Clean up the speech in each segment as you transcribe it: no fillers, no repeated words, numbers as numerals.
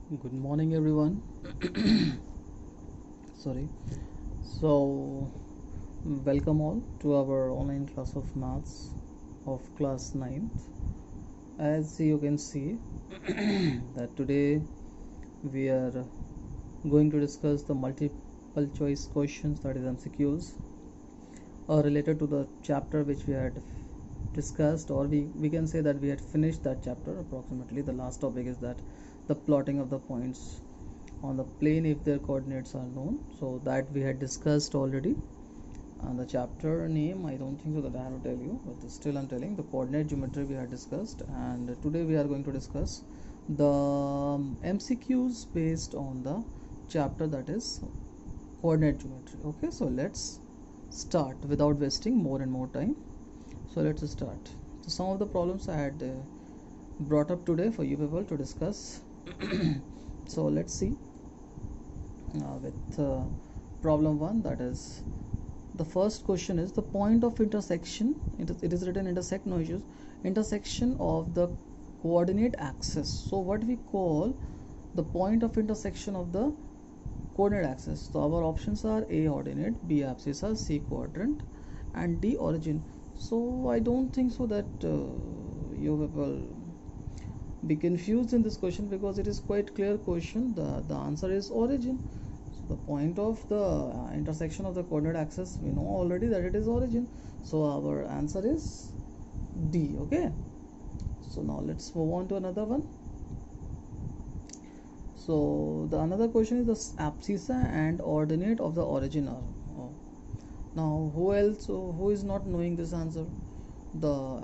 Good morning, everyone. Sorry. So, welcome all to our online class of maths of class 9th. As you can see, that today we are going to discuss the multiple choice questions, that is MCQs, related to the chapter which we had discussed, or we can say that we had finished that chapter approximately. The last topic is that the plotting of the points on the plane if their coordinates are known, so that we had discussed already. And the chapter name, I don't think so that I have to tell you, but still I'm telling, the coordinate geometry we had discussed. And today we are going to discuss the MCQs based on the chapter, that is coordinate geometry. Okay, so let's start without wasting more and more time. So let's start. So some of the problems I had brought up today for you people to discuss. So let's see with problem 1, that is the first question is the point of intersection. It is written intersect, no issues, intersection of the coordinate axis. So what we call the point of intersection of the coordinate axis. So our options are A ordinate, B abscissa, C quadrant, and D origin. So I don't think so that you will be confused in this question, because it is quite clear question. The answer is origin. So the point of the intersection of the coordinate axis, we know already that it is origin. So our answer is D. Okay, so now let's move on to another one. So the another question is the abscissa and ordinate of the origin are. Now who else who is not knowing this answer? The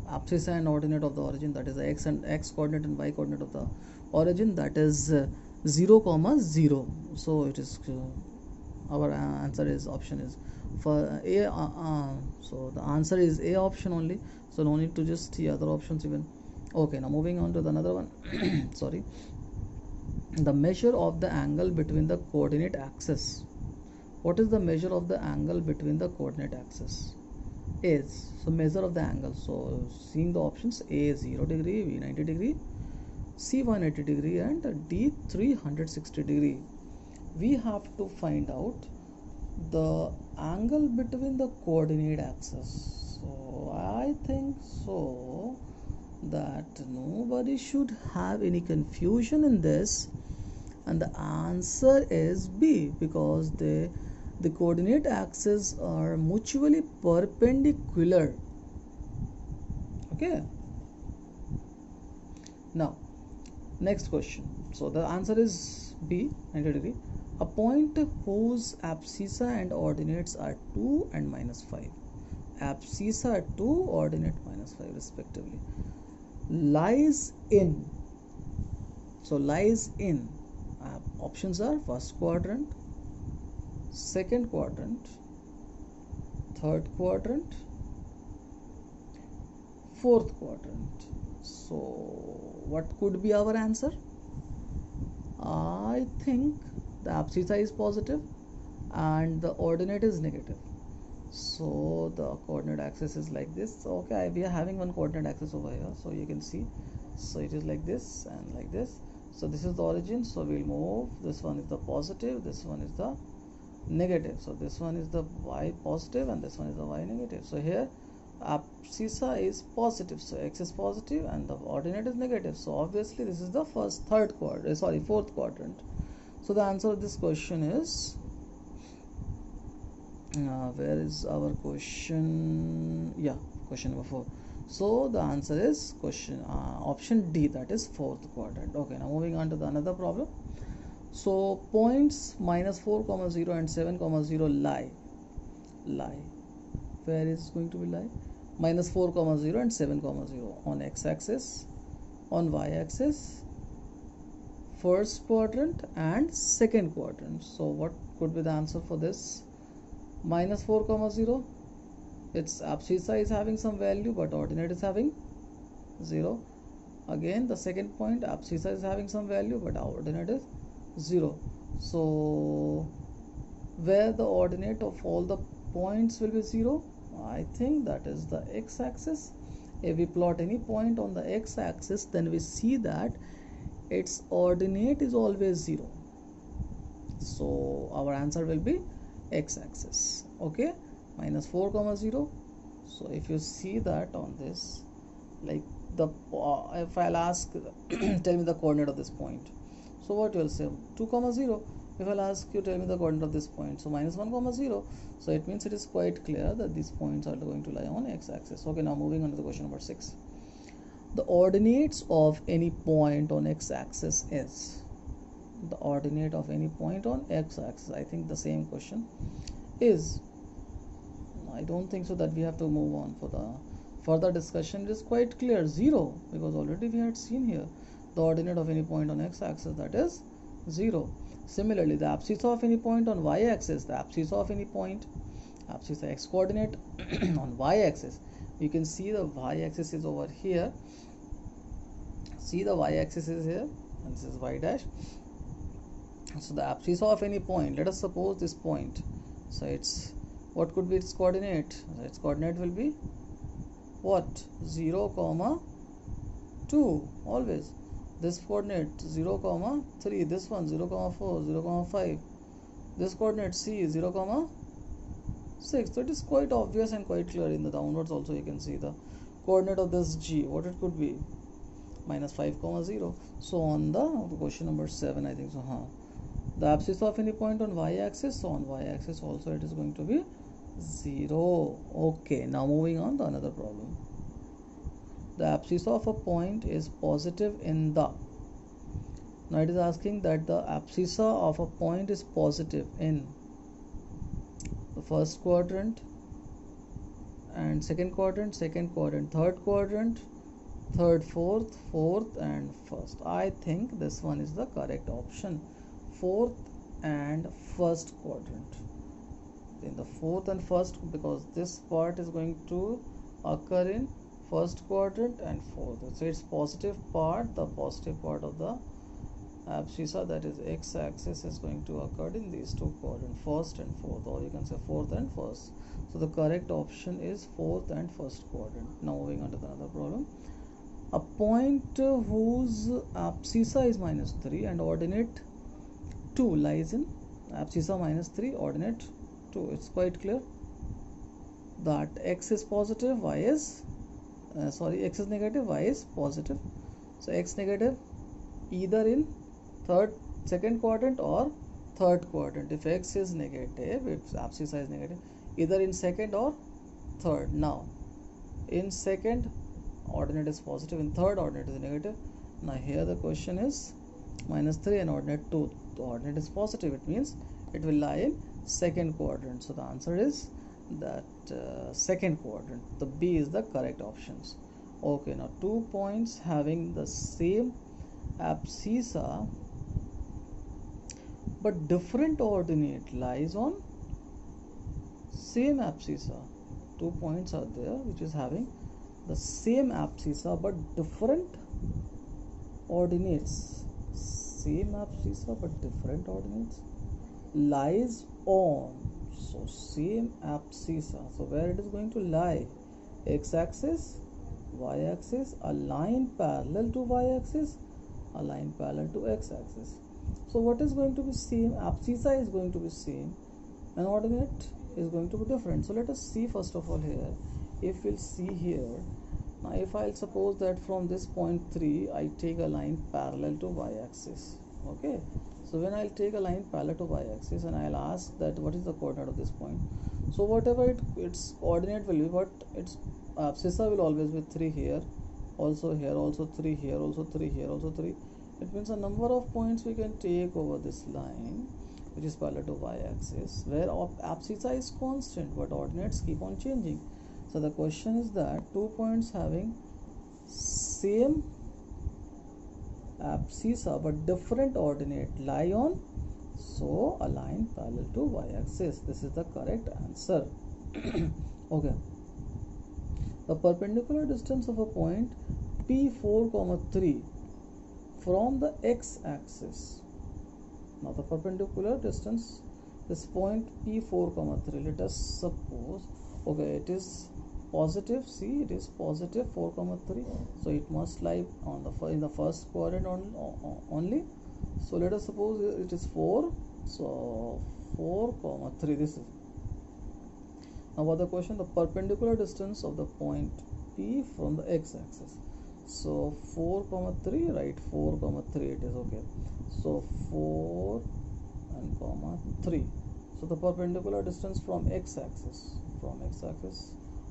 abscissa and ordinate of the origin, that is the x coordinate and y coordinate of the origin, that is 0, 0. So it is our answer is option is for A. So the answer is A option only, so no need to just see other options even. Okay, now moving on to the another one. Sorry. The measure of the angle between the coordinate axis. What is the measure of the angle between the coordinate axis? Is, so measure of the angle, so seeing the options, A 0 degree, B 90 degree, C 180 degree, and D 360 degree. We have to find out the angle between the coordinate axis. So I think so that nobody should have any confusion in this, and the answer is B, because the coordinate axes are mutually perpendicular. Okay, now next question. So the answer is B 90 degree. A point whose abscissa and ordinates are 2 and -5, abscissa are 2, ordinate -5 respectively, lies in, so lies in options are first quadrant, second quadrant, third quadrant, fourth quadrant. So what could be our answer? I think the abscissa is positive and the ordinate is negative. So the coordinate axis is like this. So, okay, we are having one coordinate axis over here, so you can see, so it is like this and like this. So this is the origin, so we'll move, this one is the positive, this one is the negative. So this one is the y positive and this one is the y negative. So here abscissa is positive, so x is positive and the ordinate is negative. So obviously this is the fourth quadrant. So the answer of this question is where is our question? Yeah, question number 4. So the answer is question option D, that is fourth quadrant. Okay, now moving on to the another problem. So points -4, 0 and 7, 0 lie. Where is going to be lie? -4, 0 and 7, 0 on x-axis, on y-axis, first quadrant and second quadrant. So what could be the answer for this? -4, 0, its abscissa is having some value but ordinate is having 0. Again the second point, abscissa is having some value but ordinate is 0. So where the ordinate of all the points will be 0? I think that is the x-axis. If we plot any point on the x-axis, then we see that its ordinate is always 0. So our answer will be x-axis. Okay, minus 4 comma 0. So if you see that on this, like the if I'll ask tell me the coordinate of this point, so what you'll say 2 comma 0. If I'll ask you tell me the coordinate of this point, so minus 1 comma 0. So it means it is quite clear that these points are going to lie on x-axis. Okay, now moving on to the question number 6. The ordinates of any point on x-axis is, the ordinate of any point on x-axis, I think the same question is, I don't think so that we have to move on for the further discussion. It is quite clear, 0, because already we had seen here the ordinate of any point on x-axis, that is 0. Similarly, the abscissa of any point on y-axis, the abscissa of any point, abscissa x coordinate on y-axis, you can see the y-axis is over here. See, the y-axis is here and this is y dash. So the abscissa of any point, let us suppose this point, so it's, what could be its coordinate? Its coordinate will be what? 0 comma 2 always. This coordinate 0 comma 3, this one 0 comma 4, 0 comma 5, this coordinate C 0 comma 6. So it is quite obvious and quite clear. In the downwards also you can see the coordinate of this G, what it could be, minus 5 comma 0. So on the question number 7, I think so, the abscissa of any point on y-axis, so on y-axis also it is going to be 0. Okay, now moving on to another problem. The abscissa of a point is positive in the, now it is asking that the abscissa of a point is positive in the first quadrant and second quadrant, third quadrant, third, fourth and first. I think this one is the correct option, fourth and first quadrant. In the fourth and first, because this part is going to occur in first quadrant and fourth, so its positive part, the positive part of the abscissa, that is x-axis, is going to occur in these two quadrants, first and fourth, or you can say fourth and first. So the correct option is fourth and first quadrant. Now moving on to another problem. A point whose abscissa is minus 3 and ordinate 2 lies in, abscissa minus 3, ordinate 2. It's quite clear that x is positive, y is x is negative, y is positive. So x negative either in second quadrant or third quadrant. If x is negative, if abscissa is negative, either in second or third. Now in second, ordinate is positive, in third, ordinate is negative. Now here the question is minus 3 and ordinate 2. The ordinate is positive, it means it will lie in second quadrant. So the answer is that second quadrant. The B is the correct options. Okay, now 2 points having the same abscissa but different ordinate lies on same abscissa. 2 points are there which is having the same abscissa but different ordinates. Same abscissa but different ordinates lies on, so same abscissa, so where it is going to lie, x-axis, y-axis, a line parallel to y-axis, a line parallel to x-axis. So what is going to be same? Abscissa is going to be same and ordinate is going to be different. So let us see first of all here. If we'll see here, now if I'll suppose that from this point 3 I take a line parallel to y-axis. Okay, so when I'll take a line parallel to y-axis and I'll ask that what is the coordinate of this point, so whatever its coordinate will be, but its abscissa will always be 3 here, also here, also 3 here, also 3 here, also 3. It means a number of points we can take over this line which is parallel to y-axis, where abscissa is constant but ordinates keep on changing. So the question is that 2 points having same abscissa but different ordinate lie on, so a line parallel to y-axis. This is the correct answer. Okay, the perpendicular distance of a point P4, 3 from the x-axis. Now the perpendicular distance, this point P4, 3, let us suppose, okay, it is positive, see it is positive 4 comma 3, so it must lie on the in the first quadrant only. So let us suppose it is 4, so 4 comma 3, this is. Now what the question, the perpendicular distance of the point P from the x-axis. So 4 comma 3, right, 4 comma 3 it is, okay. So 4 and comma 3. So the perpendicular distance from x-axis,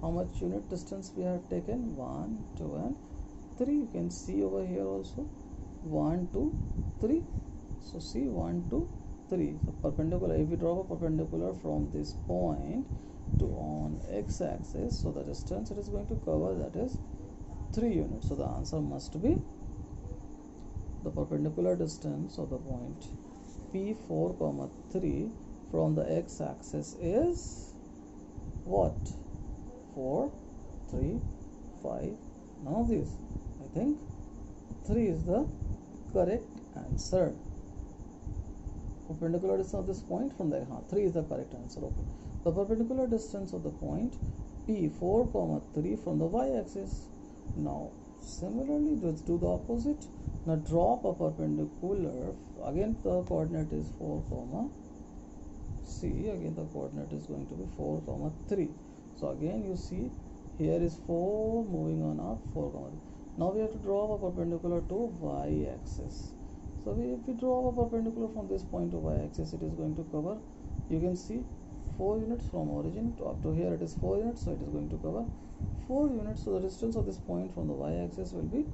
how much unit distance we have taken? 1, 2 and 3. You can see over here also 1, 2, 3. So see 1, 2, 3. So perpendicular, if we draw a perpendicular from this point to on x-axis, so the distance it is going to cover, that is 3 units. So the answer must be the perpendicular distance of the point P4 comma 3 from the x-axis is what? 4, 3, 5, none of these. I think 3 is the correct answer. Perpendicular distance of this point from the 3 is the correct answer. Okay. The perpendicular distance of the point P4 comma 3 from the y-axis. Now similarly, let's do the opposite. Now drop a perpendicular. Again the coordinate is 4 comma, see again the coordinate is going to be 4 comma 3. So again you see here is 4 moving on up 4 comma 3. Now we have to draw a perpendicular to y-axis. So if we draw a perpendicular from this point to y-axis, it is going to cover, you can see 4 units from origin to up to here, it is 4 units, so it is going to cover 4 units. So the distance of this point from the y-axis will be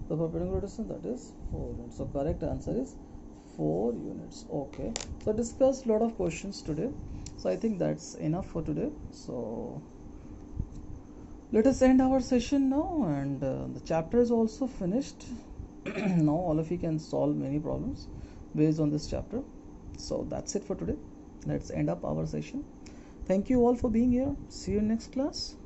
the perpendicular distance, that is 4 units. So correct answer is 4 units. Okay, so discussed a lot of questions today, so I think that's enough for today. So let us end our session now, and the chapter is also finished. Now all of you can solve many problems based on this chapter. So that's it for today. Let's end up our session. Thank you all for being here. See you in next class.